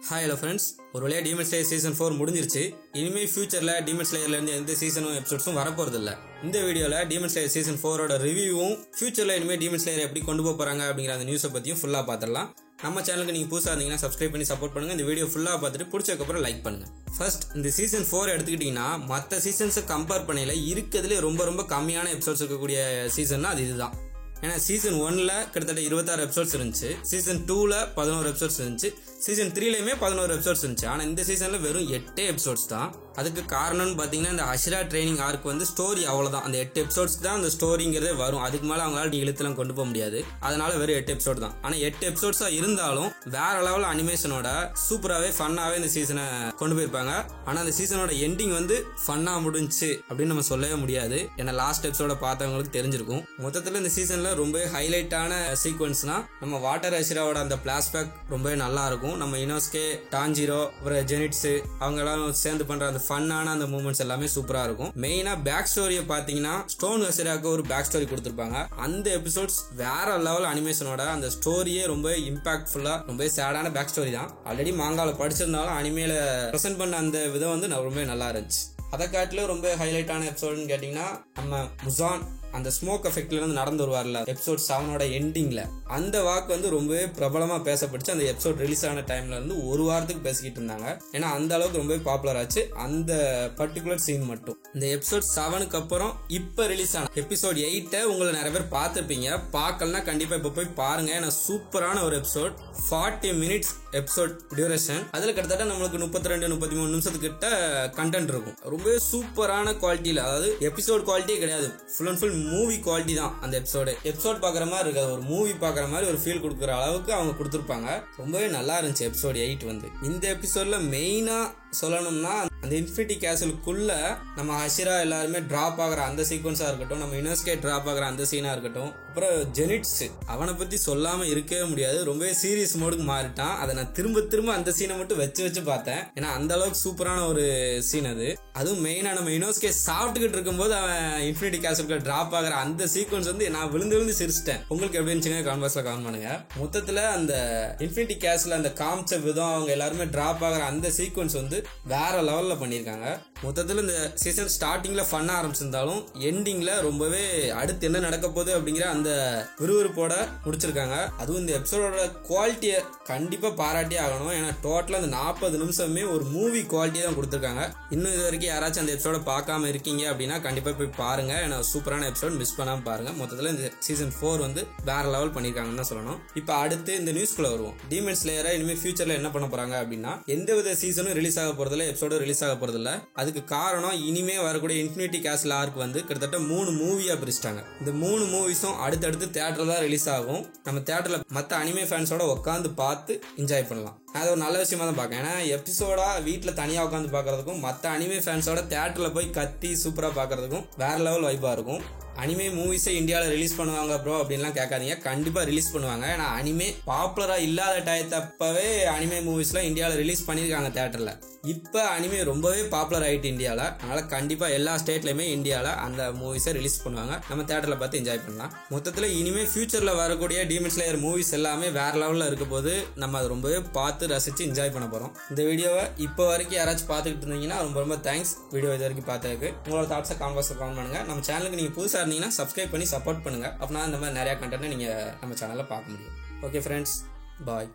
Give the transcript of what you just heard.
Hi hello friends, ஒரு வழியா Demon Slayer season 4 முடிஞ்சிருச்சு. இனிமே ஃபியூச்சர்ல Demon Slayerல இருந்து எந்த சீசனும் எபிசோட்ஸும் வர போறது இல்ல. இந்த வீடியோல Demon Slayer season 4 ஓட ரிவ்யூவும் ஃபியூச்சர்ல இனிமே Demon Slayer எப்படி கொண்டு போறாங்க அப்படிங்கற அந்த நியூஸை பத்தியும் ஃபுல்லா பாத்துறலாம். நம்ம சேனலுக்கு நீங்க புதுசா இருந்தீங்கன்னா சப்ஸ்கிரைப் பண்ணி சப்போர்ட் பண்ணுங்க. இந்த வீடியோ ஃபுல்லா பார்த்துட்டு பிடிச்சதுக்கு அப்புறம் லைக் பண்ணுங்க. ஃபர்ஸ்ட் இந்த சீசன் 4 எடுத்துக்கிட்டீங்கன்னா மத்த சீசன்ஸை கம்பேர் பண்ணல இருக்கிறதுல ரொம்ப கம்மியான எபிசோட்ஸ் இருக்கக்கூடிய சீசன்னா அது இதுதான். ஏன்னா சீசன் 1ல கிட்டத்தட்ட 26 எபிசோட்ஸ் இருந்துச்சு, சீசன் 2ல 11 எபிசோட்ஸ் இருந்துச்சு, சீசன் 3லயுமே 11 எபிசோட்ஸ் இருந்துச்சு. ஆனா இந்த சீசன்ல வெறும் 8 எபிசோட்ஸ் தான். அதுக்கு காரணம்னு பாத்தீங்கன்னா இந்த அஷிரா ட்ரைனிங் ஆர்க் வந்து ஸ்டோரி அவ்வளவுதான். அந்த 8 எபிசோட்ஸ் தான் அந்த ஸ்டோரிங்கிறதே வரும். அதுக்கு மேல அவங்களால இழுத்துலாம் கொண்டு போக முடியாது. அதனால வெறும் 8 எபிசோட் தான். ஆனா 8 எபிசோட்ஸா இருந்தாலும் வேற லெவல் அனிமேஷனோட சூப்பராவே ஃபன்னாவே இந்த சீசனை கொண்டு போயிருப்பாங்க. ஆனா அந்த சீசனோட எண்டிங் வந்து ஃபன்னா முடிஞ்சு அப்படின்னு நம்ம சொல்லவே முடியாது. ஏன்னா லாஸ்ட் எபிசோட பார்த்தவங்களுக்கு தெரிஞ்சிருக்கும். மொத்தத்துல இந்த சீசன்ல ரொம்ப ஹைலைட்டான சீக்வன்ஸ்னா நம்ம வாட்டர் அஷிராவோட அந்த பிளாஷ்பேக் ரொம்ப நல்லா இருக்கும். நம்ம இனோஸ்கே, டான்ஜிரோ, அப்புறம் ஜெனிட்ஸ் அவங்க எல்லாம் சேர்ந்து பண்ற அந்த ஃபன்னான அந்த மூமெண்ட்ஸ் எல்லாமே சூப்பரா இருக்கும். மெயினா பேக் ஸ்டோரியை பாத்தீங்கன்னா ஸ்டோன் அஷிராக்கு ஒரு பேக் ஸ்டோரி கொடுத்திருப்பாங்க. அந்த எபிசோட்ஸ் வேற லெவல் அனிமேஷனோட அந்த ஸ்டோரியே ரொம்ப இம்பாக்ட்ஃபுல்லா ரொம்ப சேடான பேக் ஸ்டோரி தான். ஆல்ரெடி மாங்கால படிச்சிருந்தாலும் அனிமேல பிரசன்ட் பண்ண அந்த விதம் வந்து ரொம்ப நல்லா இருந்துச்சு. அதை காட்டிலும் ரொம்ப ஹைலைட்டான எபிசோட்னு கேட்டீங்கன்னா நம்ம முசான் அந்த ஸ்மோக் எஃபெக்ட்ல இருந்து நடந்து வருவார்ல எபிசோட் 7ஓட எண்டிங்ல அந்த வாக்கு வந்து ரொம்பவே பிரபலமா பேசப்பட்டுச்சு. அந்த எபிசோட் ரிலீஸ் ஆன டைம்ல இருந்து ஒரு வாரத்துக்கு பேசிக்கிட்டு இருந்தாங்க. ஏன்னா அந்த அளவுக்கு ரொம்ப பாப்புலர் ஆச்சு அந்த பர்டிகுலர் சீன் மட்டும். இந்த எபிசோட் 7க்கு அப்புறம் இப்ப ரிலீஸ் ஆன எபிசோட் 8 உங்களை நிறைய பேர் பார்த்திருப்பீங்க. பார்க்கலன்னா கண்டிப்பா இப்ப போய் பாருங்க. ஏன்னா சூப்பரான ஒரு எபிசோட், 40 மினிட்ஸ் எபிசோட் டியூரேஷன். அதுல கிட்டத்தட்ட நம்மளுக்கு 32-33 நிமிஷத்துக்கிட்ட கண்டென்ட் இருக்கும். ரொம்ப சூப்பரான குவாலிட்டியில, அதாவது எபிசோட் குவாலிட்டியே கிடையாது, full and full movie quality தான். அந்த எபிசோட் பாக்குற மாதிரி இருக்காது, ஒரு மூவி பாக்குற மாதிரி ஒரு ஃபீல் கொடுக்குற அளவுக்கு அவங்க கொடுத்திருப்பாங்க. ரொம்பவே நல்லா இருந்துச்சு எபிசோட் 8 வந்து. இந்த எபிசோட்ல மெயினா சொல்லணும்னா அந்த இன்ஃபினிட்டி கேசலுக்குள்ள நம்ம அஷிரா எல்லாருமே டிராப் ஆகிற அந்த சீக்வன்ஸா இருக்கட்டும், நம்ம இனோஸ்கே டிராப் ஆகிற அந்த சீனா இருக்கட்டும், அப்புறம் ஜெனிட்ஸ் அவனை பத்தி சொல்லாம இருக்கவே முடியாது. ரொம்பவே சீரியஸ் மோடுக்கு மாறிட்டான். அதை நான் திரும்ப அந்த சீனை மட்டும் வச்சு பார்த்தேன். ஏன்னா அந்த அளவுக்கு சூப்பரான ஒரு சீன் அது. அதுவும் மெயினா நம்ம இனோஸ்கே சாப்பிட்டுக்கிட்டு இருக்கும்போது அவன் இன்ஃபினிட்டி கேசலுக்கு டிராப் ஆகிற அந்த சீக்வன்ஸ் வந்து நான் விழுந்து சிரிச்சிட்டேன். உங்களுக்கு எப்படி இருந்துச்சுங்க கான்வர்ஸ்ல கமெண்ட் பண்ணுங்க. மொத்தத்துல அந்த இன்ஃபினிட்டி கேஸ்ல அந்த காமிச்ச விதம், அவங்க எல்லாருமே டிராப் ஆகிற அந்த சீக்வன்ஸ் வந்து வேற லெவல்ல பண்ணிருக்காங்க. மொத்தத்துல இந்த சீசன் ஸ்டார்டிங்ல ஃபன்னா ஆரம்பிச்சிருந்தாலும் எண்டிங்ல ரொம்பவே அடுத்து என்ன நடக்க போகுது அப்படிங்கிற அந்த விறுவிறுப்போட முடிச்சிருக்காங்க. அதுவும் இந்த எபிசோடோட குவாலிட்டியை கண்டிப்பா பாராட்டி ஆகணும். ஏன்னா டோட்டலா அந்த 40 நிமிஷமே ஒரு மூவி குவாலிட்டி தான் கொடுத்திருக்காங்க. இன்னும் இது வரைக்கும் யாராச்சும் அந்த எபிசோட பார்க்காம இருக்கீங்க அப்படின்னா கண்டிப்பா போய் பாருங்க. ஏன்னா சூப்பரான எபிசோட், மிஸ் பண்ணாம பாருங்க. மொத்தத்துல இந்த சீசன் 4 வந்து வேற லெவல் பண்ணிருக்காங்கன்னு தான் சொல்லணும். இப்ப அடுத்து இந்த நியூஸ்க்குள்ள வருவோம். டீமன் ஸ்லேயரை இனிமே ஃபியூச்சர்ல என்ன பண்ண போறாங்க அப்படின்னா எந்தவித சீசனும் ரிலீஸ் ஆக போறதில்ல, எபிசோடும் ரிலீஸ் ஆக போறதில்ல. அதுக்கு காரணம் இனிமே வரக்கூடிய இன்ஃபினிட்டி கேஸ்ல் ஆர்க் வந்து கிட்டத்தட்ட 3 மூவியா பிரிச்சிட்டாங்க. இந்த 3 மூவிஸும் அடுத்தடுத்து தியேட்டர்ல தான் ரிலீஸ் ஆகும். நம்ம தியேட்டர்ல மற்ற அனிமே ஃபேன்ஸோட உட்காந்து பார்த்து என்ஜாய் பண்ணலாம். அது ஒரு நல்ல விஷயமா தான் பார்க்கேன். ஏன்னா எபிசோடா வீட்டுல தனியா உட்காந்து பாக்குறதுக்கும் மற்ற அனிமே ஃபேன்ஸோட தியேட்டர்ல போய் கத்தி சூப்பரா பாக்குறதுக்கும் வேற லெவல் வைப்பா இருக்கும். அனிமே மூவிஸை இந்தியாவில் ரிலீஸ் பண்ணுவாங்க ப்ரோ அப்படின்லாம் கேட்காதீங்க, கண்டிப்பா ரிலீஸ் பண்ணுவாங்க. ஏன்னா அனிமே பாப்புலரா இல்லாத டயத்தப்பவே அனிமே மூவிஸ்லாம் இந்தியாவில் ரிலீஸ் பண்ணியிருக்காங்க தியேட்டர்ல. இப்ப அனிமே ரொம்பவே பாப்புலர் ஆயிட்டு இந்தியாவில். அதனால கண்டிப்பா எல்லா ஸ்டேட்லயுமே இந்தியாவில் அந்த மூவிஸை ரிலீஸ் பண்ணுவாங்க. நம்ம தியேட்டர்ல பார்த்து என்ஜாய் பண்ணலாம். மொத்தத்துல இனிமே ஃபியூச்சர்ல வரக்கூடிய டீமன் ஸ்லேயர் மூவிஸ் எல்லாமே வேற லெவல்ல இருக்க போது நம்ம அதை ரொம்பவே பார்த்து ரசிச்சு என்ஜாய் பண்ண போறோம். இந்த வீடியோவை இப்போ வரைக்கும் யாராச்சும் பார்த்துக்கிட்டு இருந்தீங்கன்னா ரொம்ப தேங்க்ஸ். வீடியோ இது வரைக்கும் பார்த்ததுக்கு. உங்களோட தாட்ஸை கான்வர்ஸ்ல கமெண்ட் பண்ணுங்க. நம்ம சேனலுக்கு நீங்க புதுசா இருந்தீங்கன்னா சப்ஸ்கிரைப் பண்ணி சப்போர்ட் பண்ணுங்க. அப்படின்னா இந்த மாதிரி நிறைய கண்டென்ட் நீங்க நம்ம சேனல்ல பார்க்க முடியும். ஓகே ஃப்ரெண்ட்ஸ், பாய்.